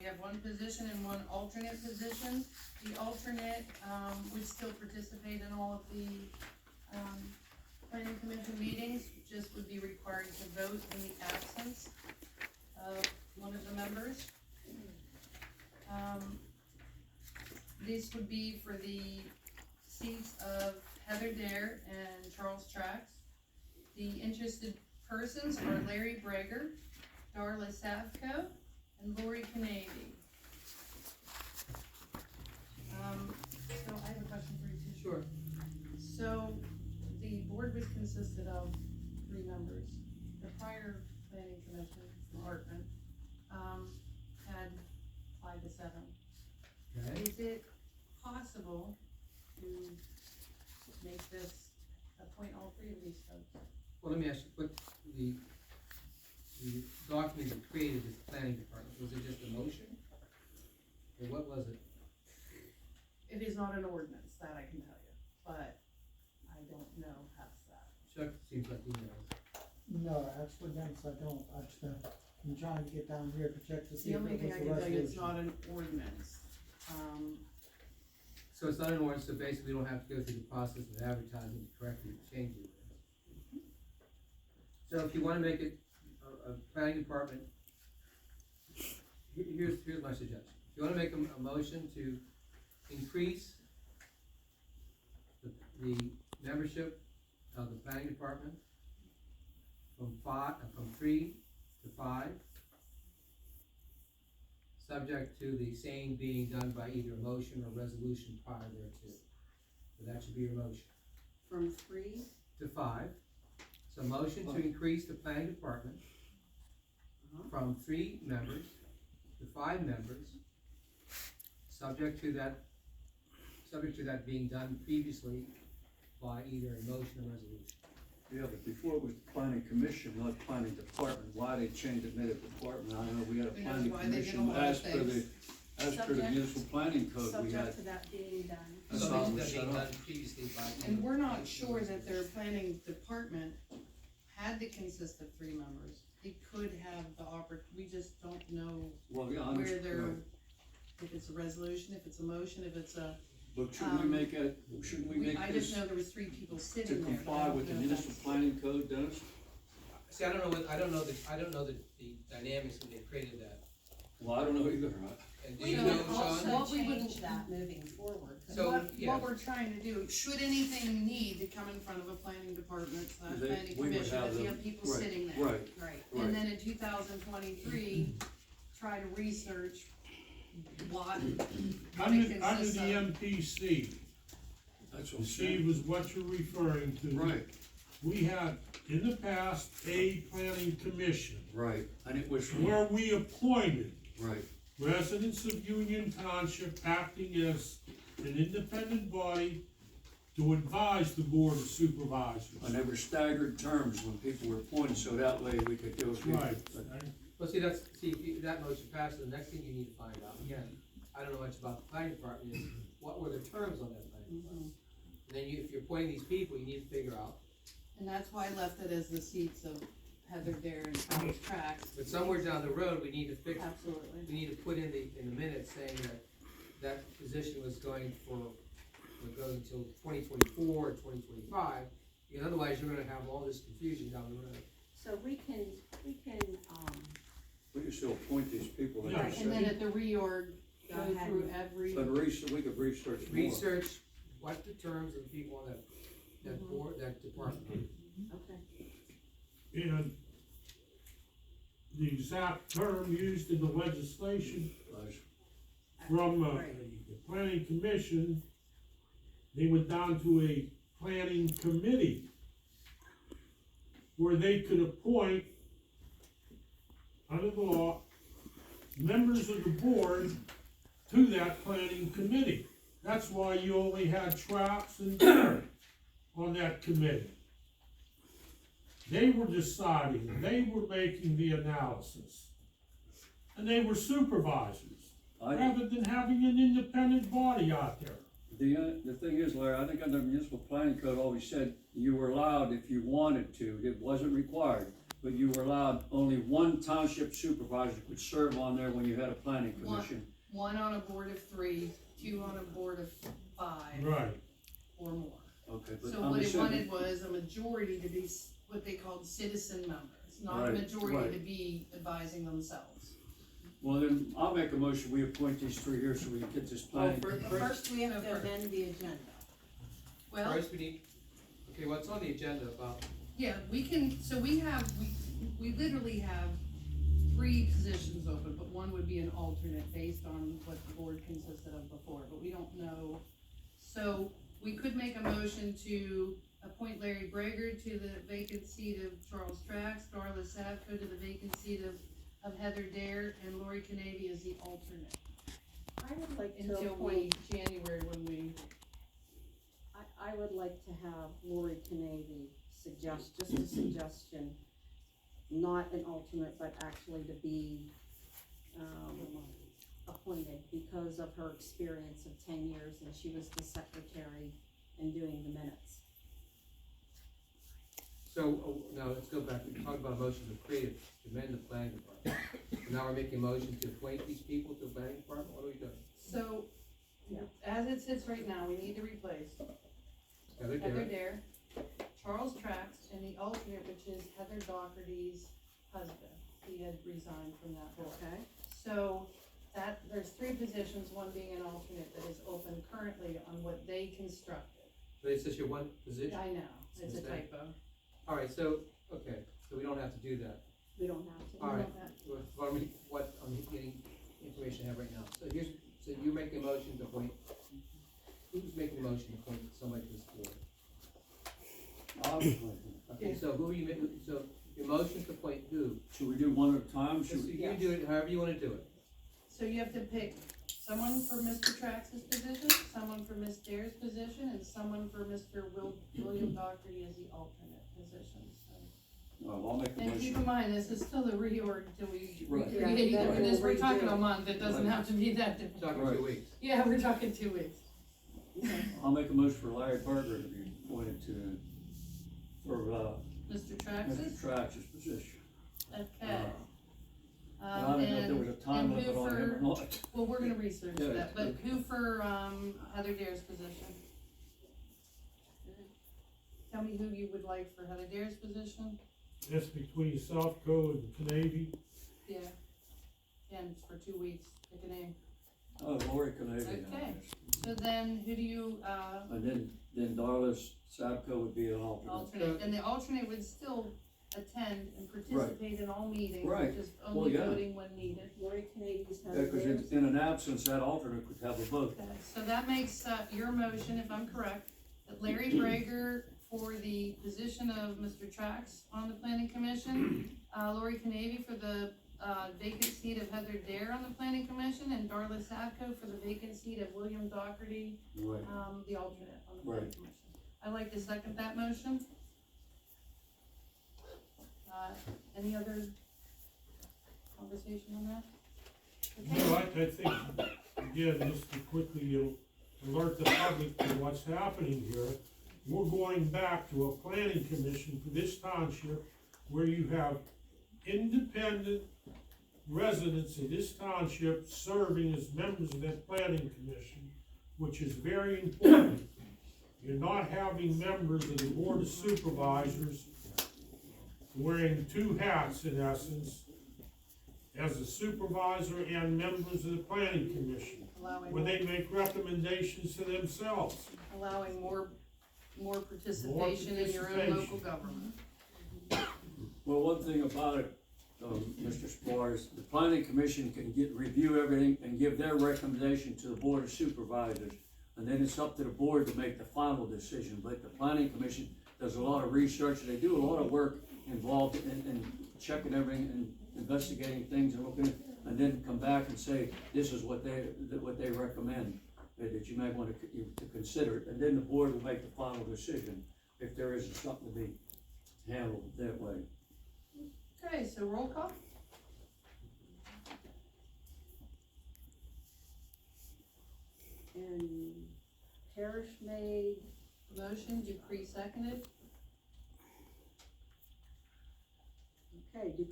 We have one position and one alternate position. The alternate, would still participate in all of the, planning commission meetings, just would be required to vote in the absence of one of the members. This would be for the seats of Heather Dare and Charles Trax. The interested persons are Larry Breger, Darla Savko, and Lori Kenavey. So I have a question for you too. Sure. So the board was consisted of 3 members. The prior planning commission from Hartman had 5 to 7. Okay. Is it possible to make this appoint all 3 of these folks? Well, let me ask you, what the document you created as planning department, was it just a motion? Or what was it? It is not an ordinance, that I can tell you, but I don't know past that. Chuck, seems like he knows. No, actually, Dennis, I don't, I'm trying to get down here to check to see The if only it thing was I a can tell you, it's resolution. not an ordinance. So it's not an ordinance, so basically we don't have to go through the process of advertising to correctly change the ordinance. So if you wanna make it a planning department, here's my suggestion. If you wanna make a motion to increase the membership of the planning department from 3 to 5, subject to the same being done by either a motion or resolution prior thereto. So that should be your motion. From 3, To 5, so motion to increase the planning department from 3 members to 5 members, subject to that being done previously by either a motion or resolution. Yeah, but before it was planning commission, not planning department, why they changed it, made it department, I don't know, we had a Who knows planning why they did a commission lot of as per the, things. as per the Subject- municipal planning code, we had. Subject to that being done. That's Something not that set being up. done previously by. and we're not sure that their planning department had to consist of 3 members. It could have the we just don't know Well, yeah, I where understand, they're, right. if it's a resolution, if it's a motion, if it's a, But shouldn't we make it, shouldn't we make I this just know there was 3 people to sitting there. but I comply don't with the know if municipal that's- planning code, Dennis? See, I don't know the dynamics when they created that. Well, I don't know either, And do We you can know, Sean? also What we would- change that moving forward. So, What we're trying to do, should anything need to come in front of a planning department, They- planning we would commission, have if you them- have people right, sitting there. right, Right. right. And then in 2023, try to research what it Under consists the of. MPC, That's what I'm Steve, saying. was what you're referring to. Right, We had, in the past, a planning commission right, and it was, where we appointed right, residents of Union Township acting as an independent body to advise the board of supervisors. and there were staggered terms when people were appointed, so that way we could go through. Right. Well, see, if that motion passes, the next thing you need to find out, again, I don't know much about the planning department, is what were the terms on that planning department? And then if you're appointing these people, you need to figure out, And that's why I left it as the seats of Heather Dare and Thomas Trax. but somewhere down the road, we need to we Absolutely. need to put in the minutes saying that position was going until 2024 or 2025, because otherwise you're gonna have all this confusion down the road. So we can, We can still appoint these people. like Yeah. you And then said. at the reorg, Go go ahead. through every, But we could research more. Research what the terms of the people on that board, that department. okay. And the exact term used in the legislation from Right. the planning commission, they went down to a planning committee where they could appoint, under the law, members of the board to that planning committee. That's why you only had Traps and Derek on that committee. They were deciding, they were making the analysis, and they were supervisors, rather than having an independent body out there. The thing is, Larry, I think under municipal planning code always said you were allowed if you wanted to, it wasn't required, But you were allowed, only one township supervisor could serve on there when you had a planning One. commission. One on a board of 3, 2 on a board of 5, Right, or more. Okay, but So I'm what it assuming- wanted was a majority to be what they called citizen members, not a Right, majority right. to be advising themselves. Well, then, I'll make a motion, we appoint these 3 here so we can get this planning. But first we have to amend the agenda. Well, First, we need, okay, what's on the agenda about, yeah, we can, so we literally have 3 positions open, but one would be an alternate based on what the board consisted of before, but we don't know. So we could make a motion to appoint Larry Breger to the vacant seat of Charles Trax, Darla Savko to the vacant seat of Heather Dare, and Lori Kenavey as the alternate I would like to until appoint, January when we, I would like to have Lori Kenavey just a suggestion, not an alternate, but actually to be, appointed because of her experience of 10 years, and she was the secretary and doing the minutes. so, now let's go back, we talked about a motion to create, to amend the planning department. Now we're making a motion to appoint these people to the planning department, what are we doing? so, Yeah. as it sits right now, we need to replace Heather Heather Dare, Dare, Charles Trax, and the alternate, which is Heather Doherty's husband. He had resigned from that board. Okay. So there's 3 positions, one being an alternate that is open currently on what they constructed. but it's just your one position? I know, it's a Okay. typo. Alright, so, okay, so we don't have to do that. We don't have to. Alright, Well, what I'm getting information I have right now, so you're making a motion to appoint, who's making a motion to appoint somebody to this board? Okay, so who are you making, so your motion to appoint who? Should we do one at a time? So Should we? you do it however you wanna do it. So you have to pick someone for Mr. Trax's position, someone for Ms. Dare's position, and someone for Mr. William Doherty as the alternate position, so. Well, I'll make a And keep motion. in mind, this is still the reorg till we Right. recreate, Yeah, I mean, this, we're talking a redo. month, it doesn't have to be that different. Talking Right. 2 weeks. Yeah, we're talking 2 weeks. I'll make a motion for Larry Berger to be appointed to, for, Mr. Mr. Trax's, Trax's position. okay. And I didn't know if there was a time and who limit on him or for- not. Well, we're gonna research Yeah, that, but okay. who for, Heather Dare's position? Tell me who you would like for Heather Dare's position, that's between Southco and Canavy. yeah, and it's for 2 weeks, pick a name. Oh, Lori Kenavey. Okay. So then, who do you, And then Darla Savko would be an alternate. alternate, and the alternate would still attend and participate in all meetings, Right. just Well, only yeah. voting when needed. Lori Kenavey's Yeah, husband. cause in an absence, that alternate could have a vote. Okay, so that makes, your motion, if I'm correct, that Larry Breger for the position of Mr. Trax on the planning commission, Lori Kenavey for the, vacant seat of Heather Dare on the planning commission, and Darla Savko for the vacant seat of William Doherty, Right. the alternate on the planning Right. commission. I'd like to second that motion. Any other conversation on that? Okay. No, I think, again, just to quickly alert the public to what's happening here, we're going back to a planning commission for this township where you have independent residents of this township serving as members of that planning commission, which is very important. You're not having members of the board of supervisors wearing 2 hats in essence, as a supervisor and members of the planning commission, Allowing when more- they make recommendations to themselves. allowing more participation in your own participation. local government. Well, one thing about it, Mr. Spar, is the planning commission can review everything and give their recommendation to the board of supervisors. And then it's up to the board to make the final decision, but the planning commission does a lot of research, they do a lot of work involved in checking everything and investigating things and looking, and then come back and say, this is what they recommend, that you might want to consider it, and then the board will make the final decision, if there is something to be handled that way. Okay, so roll call? And Parrish made, Motion, Dupree seconded. Okay, Dupree